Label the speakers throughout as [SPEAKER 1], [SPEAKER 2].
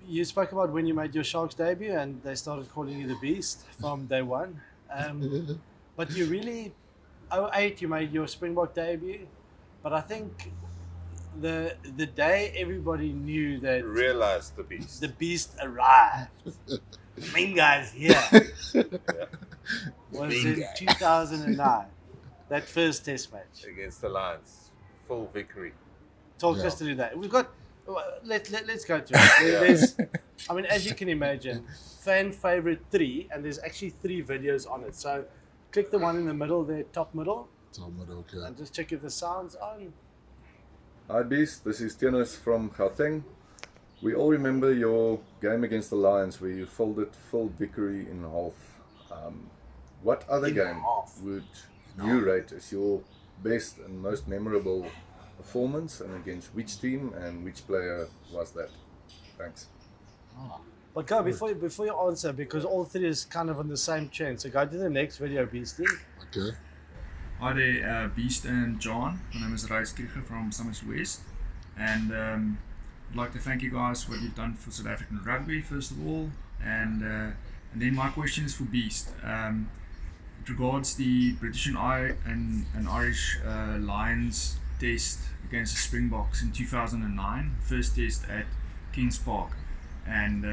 [SPEAKER 1] you spoke about when you made your Sharks debut and they started calling you the Beast from day one. But you really, '08 you made your Springbok debut, but I think the day everybody knew that
[SPEAKER 2] Realized the Beast.
[SPEAKER 1] the Beast arrived, main guy's here,
[SPEAKER 2] Yeah.
[SPEAKER 1] was in 2009, that first Test match.
[SPEAKER 2] Against the Lions. Phil Vickery.
[SPEAKER 1] Talk
[SPEAKER 3] Yeah.
[SPEAKER 1] us through that. We've got. Let's go through it. There's, I mean, as you can imagine, fan favorite 3, and there's actually 3 videos on it. So, click the one in the middle there, top middle,
[SPEAKER 3] Okay.
[SPEAKER 1] and just check if the sound's on.
[SPEAKER 4] Hi Beast, this is Tianis from Gauteng. We all remember your game against the Lions where you folded Phil Vickery in half. What other
[SPEAKER 1] In
[SPEAKER 4] game
[SPEAKER 1] half?
[SPEAKER 4] would you rate as your best and most memorable performance, and against which team and which player was that? Thanks.
[SPEAKER 1] But go before you answer, because all 3 is kind of on the same chain. So go to the next video, Beastie.
[SPEAKER 3] Okay.
[SPEAKER 5] Hi there, Beast and John. My name is Reis Kircher from Summers West, and I'd like to thank you guys for what you've done for South African rugby, first of all, and then my question is for Beast. It regards the British and Irish Lions test against the Springboks in 2009, first test at Kings Park, and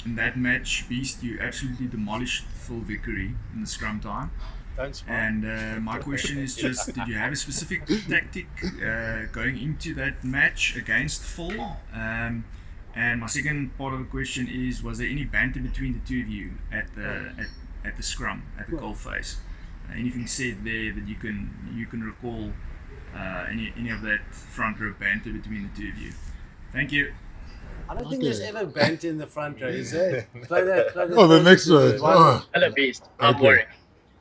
[SPEAKER 5] in that match, Beast, you absolutely demolished Phil Vickery in the scrum time.
[SPEAKER 1] Don't smile.
[SPEAKER 5] And my question is just, did you have a specific tactic going into that match against Phil? And my second part of the question is, was there any banter between the two of you at the scrum, at the goal face? Anything said there that you can recall any of that front row banter between the two of you? Thank you.
[SPEAKER 1] I don't think there's ever banter in the front row, is there? Play that.
[SPEAKER 3] Oh, the next one. Oh.
[SPEAKER 6] Hello, Beast. I'm
[SPEAKER 3] Okay.
[SPEAKER 6] Warwick.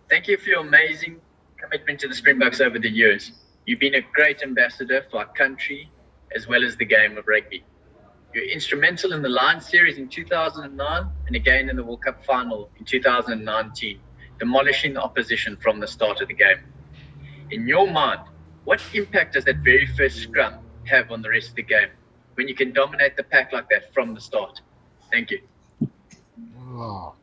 [SPEAKER 6] Thank you for your amazing commitment to the Springboks over the years. You've been a great ambassador for our country as well as the game of rugby. You're instrumental in the Lions series in 2009 and again in the World Cup final in 2019, demolishing the opposition from the start of the game. In your mind, what impact does that very first scrum have on the rest of the game when you can dominate the pack like that from the start? Thank you.
[SPEAKER 3] Wow.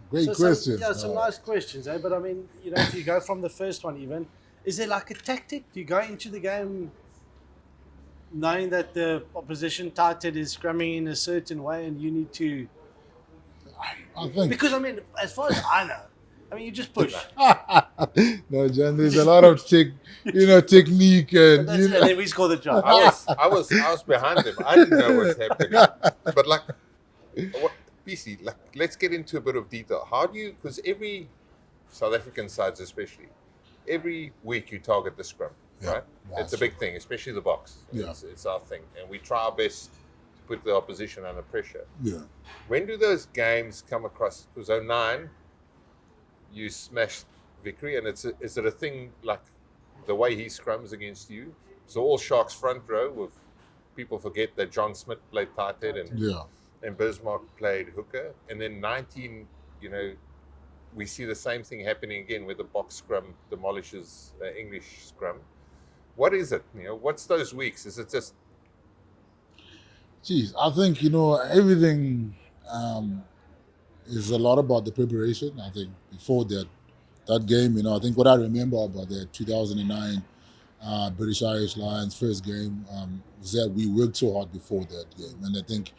[SPEAKER 3] Great
[SPEAKER 1] So
[SPEAKER 3] question.
[SPEAKER 1] some nice questions, eh? But I mean, if you go from the first one even, is there like a tactic? Do you go into the game knowing that the opposition tight head is scrumming in a certain way and you need to...
[SPEAKER 3] I think.
[SPEAKER 1] Because, I mean, as far as I know, you just push.
[SPEAKER 3] No, John, there's a lot of technique and
[SPEAKER 1] And then we score the job.
[SPEAKER 2] I was behind him. I didn't know what's happening. But BC, let's get into a bit of detail. How do you, because every South African sides especially, every week you target the scrum, right? It's a big thing, especially the box.
[SPEAKER 3] Yeah.
[SPEAKER 2] It's our thing. And we try our best to put the opposition under pressure.
[SPEAKER 3] Yeah.
[SPEAKER 2] When do those games come across? Because 09, you smashed Vickery, and is it a thing like the way he scrums against you? So all Sharks front row, with people forget that John Smith played tight head and Bismarck played hooker, and then 19, we see the same thing happening again where the box scrum demolishes the English scrum. What is it? What's those weeks? Is it just...
[SPEAKER 3] Geez, I think, everything is a lot about the preparation. I think before that game, I think what I remember about the 2009 British Irish Lions first game was that we worked so hard before that game. And I think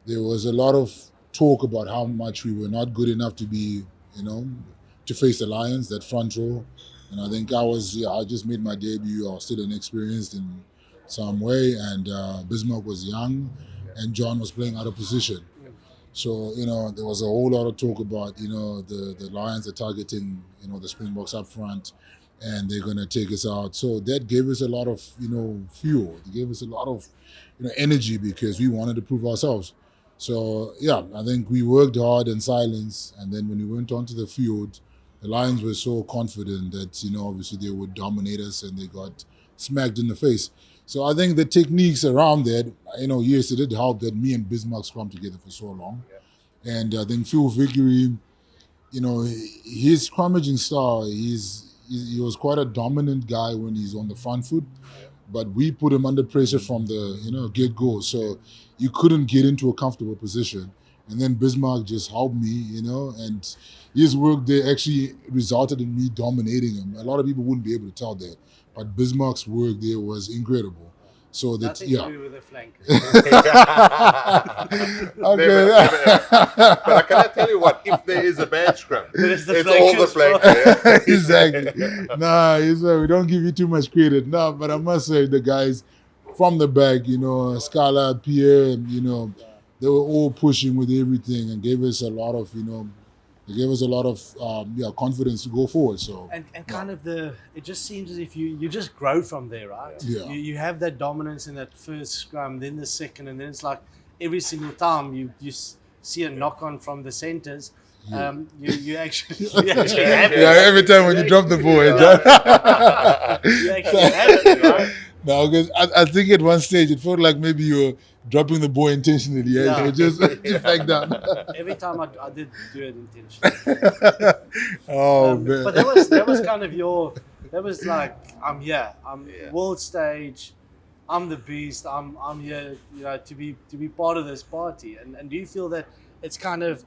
[SPEAKER 3] there was a lot of talk about how much we were not good enough to be, to face the Lions, that front row. And I think I just made my debut. I was still inexperienced in some way. And Bismarck was young and John was playing out of position. So, there was a whole lot of talk about, the Lions are targeting, the Springboks up front and they're going to take us out. So that gave us a lot of, fuel. It gave us a lot of, energy because we wanted to prove ourselves. So, yeah, I think we worked hard in silence. And then when we went onto the field, the Lions were so confident that, obviously they would dominate us and they got smacked in the face. So I think the techniques around that, yes, it did help that me and Bismarck scrum together for so long. Yeah. And I think Phil Vickery, his scrummaging style, he was quite a dominant guy when he's on the front foot. But we put him under pressure from the, get-go. So you couldn't get into a comfortable position. And then Bismarck just helped me, you know, and his work there actually resulted in me dominating him. A lot of people wouldn't be able to tell that, but Bismarck's work there was incredible. So that,
[SPEAKER 1] Nothing
[SPEAKER 3] yeah.
[SPEAKER 1] to do with the flankers.
[SPEAKER 3] Okay.
[SPEAKER 2] But can I tell you what? If there is a bad scrum,
[SPEAKER 1] It's the
[SPEAKER 2] it's all the
[SPEAKER 1] flankers'
[SPEAKER 2] flank.
[SPEAKER 3] Exactly. Nah, we don't give you too much credit. No, but I must say the guys from the back, you know, Scalla, Pierre, and, you know, they were all pushing with everything and gave us a lot of, you know, they gave us a lot of confidence to go forward. So
[SPEAKER 1] And kind of it just seems as if you just grow from there, right?
[SPEAKER 3] Yeah.
[SPEAKER 1] You have that dominance in that first scrum, then the second, and then it's like every single time you see a knock on from the centers, you actually have it.
[SPEAKER 3] yeah, every time when you drop the ball,
[SPEAKER 1] You actually have it, right?
[SPEAKER 3] No, because I think at one stage it felt like maybe you were dropping the ball intentionally. Yeah,
[SPEAKER 1] Yeah.
[SPEAKER 3] so just back down.
[SPEAKER 1] Every time I did do it intentionally.
[SPEAKER 3] Oh man.
[SPEAKER 1] But that was kind of that was like, I'm here, I'm world stage, I'm the beast, I'm here, you know, to be part of this party. And do you feel that it's kind of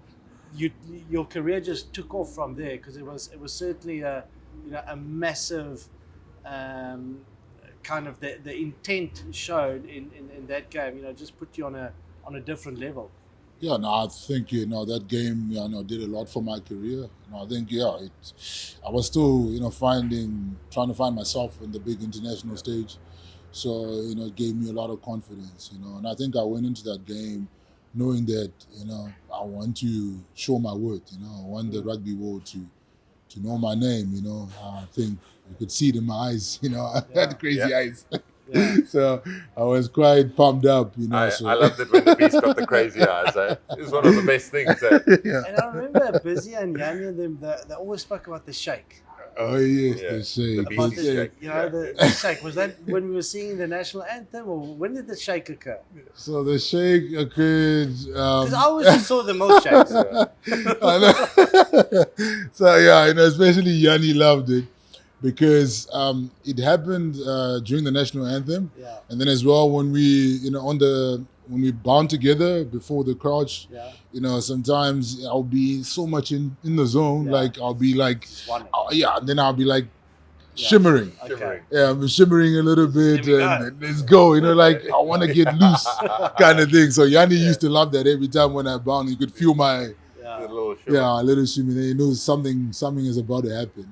[SPEAKER 1] your career just took off from there? Because it was certainly a massive kind of the intent showed in that game, you know, just put you on a different level.
[SPEAKER 3] Yeah, no, I think, you know, that game, you know, did a lot for my career. You know, I think, I was still, you know, trying to find myself in the big international stage. So, you know, it gave me a lot of confidence, you know, and I think I went into that game knowing that, you know, I want to show my worth, you know, I want the rugby world to know my name, you know. I think you could see it in my eyes, you know, I had crazy eyes.
[SPEAKER 1] Yeah.
[SPEAKER 3] So I was quite pumped up, you know.
[SPEAKER 2] I loved it when the Beast got the crazy eyes. Eh? It was one of the best things.
[SPEAKER 3] Yeah.
[SPEAKER 1] And I remember Busy and Yanni and them, they always spoke about the shake.
[SPEAKER 3] Oh yes,
[SPEAKER 2] Yeah.
[SPEAKER 3] the shake.
[SPEAKER 2] The
[SPEAKER 1] About
[SPEAKER 2] Beast
[SPEAKER 1] the,
[SPEAKER 2] shake.
[SPEAKER 1] you know, the shake. Was that when we were singing the national anthem, or when did the shake occur?
[SPEAKER 3] So the shake occurred.
[SPEAKER 1] Because I always just saw the most shakes.
[SPEAKER 3] I know. So yeah, you know, especially Yanni loved it because it happened during the national anthem,
[SPEAKER 1] Yeah.
[SPEAKER 3] and then as well when we, you know, when we bound together before the crouch.
[SPEAKER 1] Yeah.
[SPEAKER 3] You know, sometimes I'll be so much in the zone,
[SPEAKER 1] Yeah.
[SPEAKER 3] like I'll be like,
[SPEAKER 1] Just one.
[SPEAKER 3] and then I'll be like shimmering.
[SPEAKER 1] Okay.
[SPEAKER 3] Yeah, I'm shimmering a little bit,
[SPEAKER 1] Here we
[SPEAKER 3] and let's go. You know, like I want to get loose, kind of thing. So Yanni used to love that every time when I bound, you could feel my
[SPEAKER 2] The
[SPEAKER 1] Yeah.
[SPEAKER 2] little shimmer.
[SPEAKER 3] a little shimmy. Then you know something is about to happen.